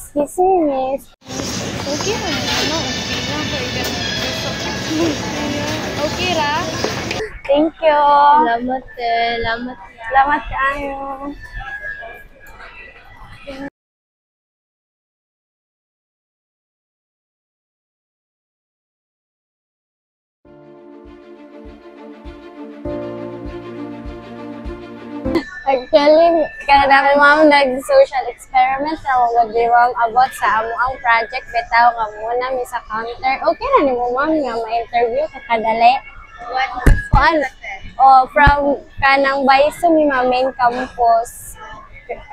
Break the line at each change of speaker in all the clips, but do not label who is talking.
Excuse me, miss.
Okay ra ano, okay lang kay okay ra.
Thank you.
Salamat salamat.
Salamat kayo. Actually, kada ko ma'am nag-social experiment na magadiwang about sa amo ang project bitaw ka muna mi sa counter. Okay na ni mo ma'am nga ma-interview ka kadali. Kuan? Oh, from kanang Baiso mi main campus.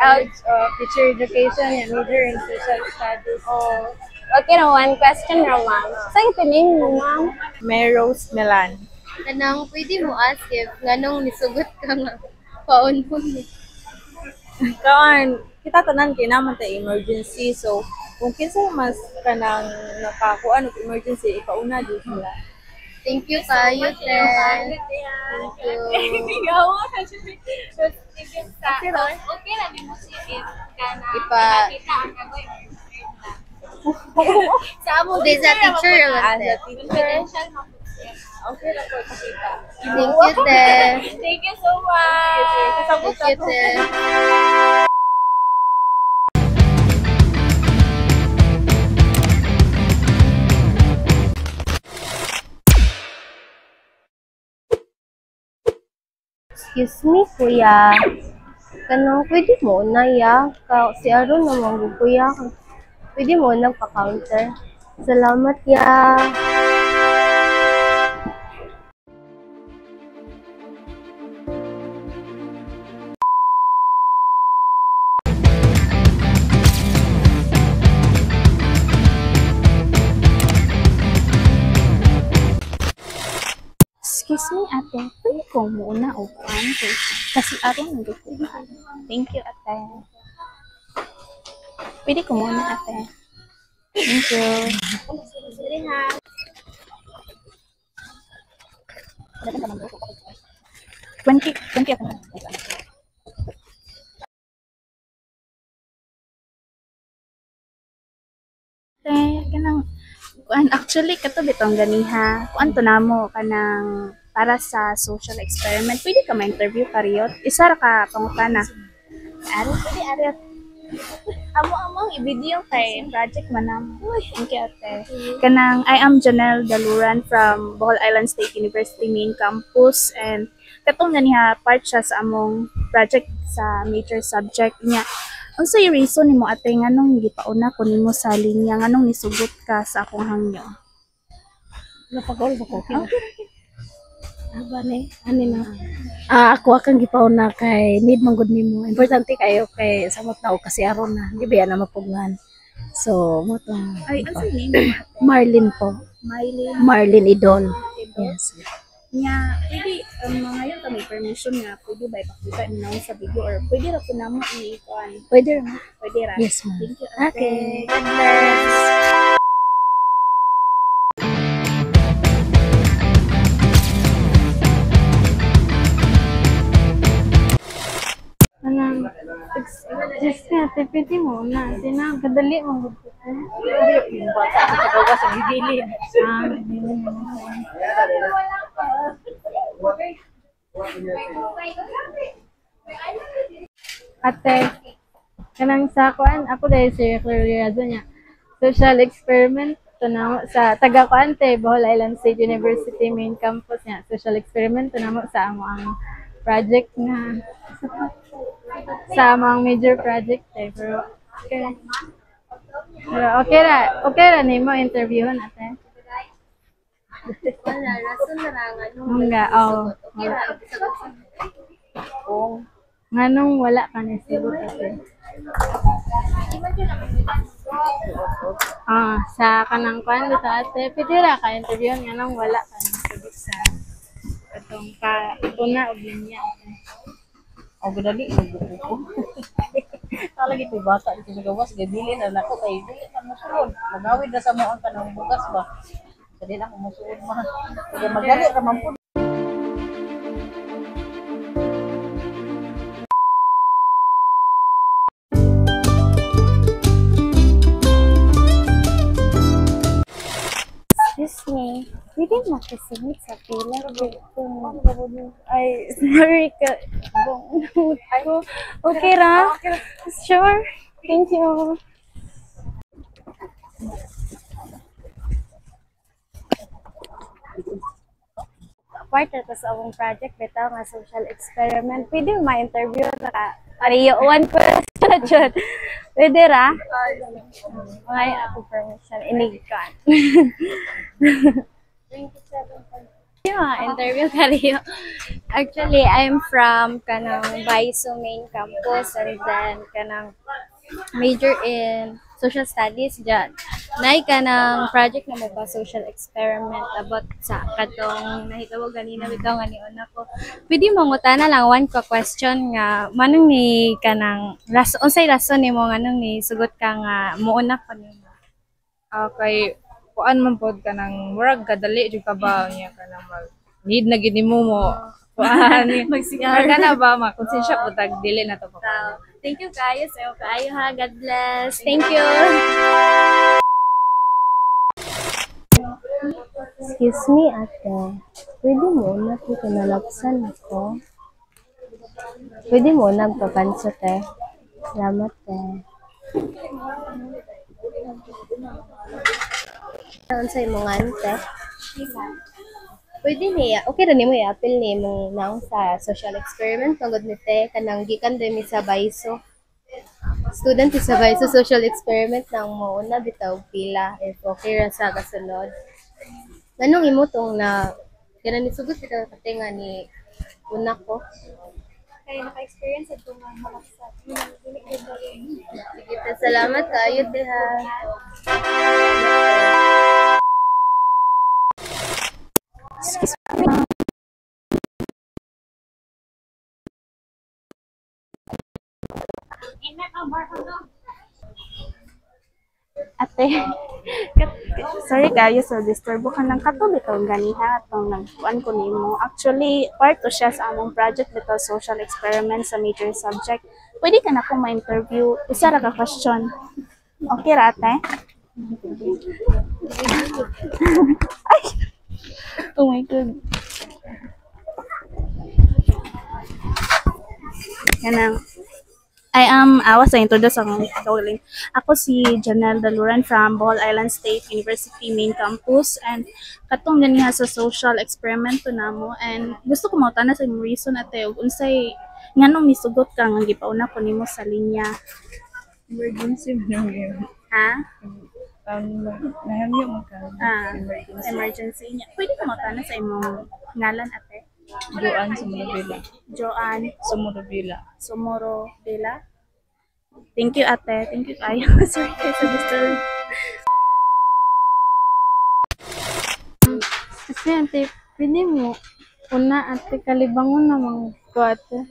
Out of teacher education and major in social studies.
Oh, okay na one question na ma'am. Saan tinin mo ma'am?
Merose Milan.
Kanang pwede mo ask if nganong nisugot ka nga paunhon ni.
Kaon, kita tanan kay naman ta emergency. So, kung kinsa mas kanang nakakuan og emergency, ipauna jud sila.
Thank you kayo, te. Thank you.
Okay na din mo si kana
Ipa-
kita ang kagoy.
Sa among day sa teacher lang,
As
te.
a teacher, okay ra ko pakita.
Thank you, te.
Thank you so much.
Kasabot
Thank you,
ako.
te. Excuse me, kuya. Kanang pwede mo na ya? Si Aaron naman kuya. Pwede mo nagpa-counter. Salamat ya.
Excuse me, ate. Pwede ko muna upuan ko. Kasi aron nagkukuhan. Thank you, ate. Pwede ko muna, ate. Thank you. Twenty ako. Kanang actually kato bitong ganiha. Kuan to namo kanang para sa social experiment. Pwede ka ma-interview kariyot. Isa ra ka pangutana. Ari pwede ari. Amo i-video kay project manam. Thank you, ate. Kanang I am Janelle Daluran from Bohol Island State University main campus, and katong ganiha part siya sa among project sa major subject niya. Unsa yung reason nimo ate nganong gipauna ko nimo sa linya nganong nisugot ka sa akong hangyo?
Napagol ba ko? Aba ni, ani na. Ako akang gipauna kay need man gud nimo. Importante kayo kay samot na o kasi aron na. Di ba na mapugnan. So, mo to.
Ay, ano yung name?
Marlin po.
Mylene.
Marlin Idol. Yes.
Nga, pwede, ngayon kami permission nga, pwede ba ipakita nyo sa video or pwede ra po namo i-kuan.
Pwede ra.
Pwede ra.
Yes, ma'am.
Thank you, ate.
Okay.
God bless. Anong, just nga, pwede mo na. Sina, kadali mo gusto.
Yung bata sa gawa sa gigilid.
Ate, kanang sa kuan, ako dahil si Clariazo niya. Social experiment to na sa taga Kuante, Bohol Island State University main campus niya. Social experiment to namo sa amo ang project nga sa among major project pero okay. Pero okay ra nimo interviewon ate.
Wala, rason na lang.
Nga, oh. Nganong wala ka ni sigot ate. Sa kanang kuan dito ate, pwede ra ka interviewon nganong wala ka ni sigot sa katong ka una og linya.
O gudali inubuko ko. Talagi ko bata dito sa gawas gabilin na nako kay dili man mosulod. Magawid na sa mo ang kanang bugas ba. Dili na ko mosulod man. Kaya magdali ra man po.
pwede makasubmit sa pila. Ay, sorry ka. Ako. Okay ra? Sure. Thank you. Part ito sa among project bitaw nga social experiment. Pwede mo ma-interview na pareho one question. Pwede ra? May ako permission inigan. Interview kariyo. Actually, I'm from kanang Baiso main campus and then kanang major in social studies dyan. Nay ka ng project na mo ba social experiment about sa katong nahitawag ganina bitaw nga ni una ko. Pwede mangutana lang one ka question nga manong ni kanang unsay rason nimo nganong ni sugot ka nga muuna pa nimo.
Kay kuan man pod ka nang murag kadali jud ka ba niya ka nang mag need na gid nimo mo kuan magsingar ka na ba makonsensya pod tag dili na to pa.
Thank you kayo sa kayo ha. God bless. Thank you. Excuse me, ate. Pwede mo na po kinalapsan ako. Pwede mo na magpapanso, te. Salamat, te. Ano sa imong ante? Pwede niya. Okay rin mo i-appeal ni mong naong sa social experiment. Tungod ni te, kanang gikan din mi sa Baiso. Student sa Baiso social experiment nang mo una bitaw pila. If okay ra sa kasunod. Ganong imo tong na kaya ni sugot kita katinga ni una ko. Kaya naka-experience ito nga malaksa. Sige, salamat kayo, te ha.
Ate, sorry kayo sa disturbo ka ng kato bitaw ganiha atong nagkuan ko nimo. Actually, part to siya sa among project bitaw social experiment sa major subject. Pwede ka na akong ma-interview. Isa ra ka question. Okay ra, ate? Ay! Oh my God. Kanang I was introduced ang calling. Ako si Janelle Daluran from Bohol Island State University main campus and katong ganiha sa social experiment to namo and gusto ko mautana sa imong reason ate ug unsay nganong nisugot ka nga gipauna ko nimo sa linya.
Emergency man yun.
Ha?
Nahamyo mo ka.
Emergency niya. Pwede ka mautana sa imong ngalan ate?
Joan Sumurabila.
Joan
Sumurabila.
Somoro Vela. Thank you, ate. Thank you kayo. Sorry kayo sa disturb.
Kasi ate, pwede mo una ate kalibangon namang ko ate.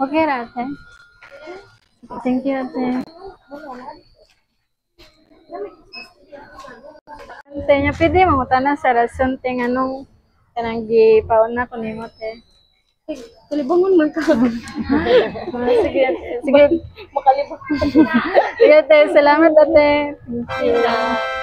Okay ra ate? Thank you ate. Ante niya, pwede mo tana sa rason ting anong kanang gipauna ko nimo te. Kalibangon man ka. Sige, sige. Makalibang. Sige ate, salamat ate. Thank you.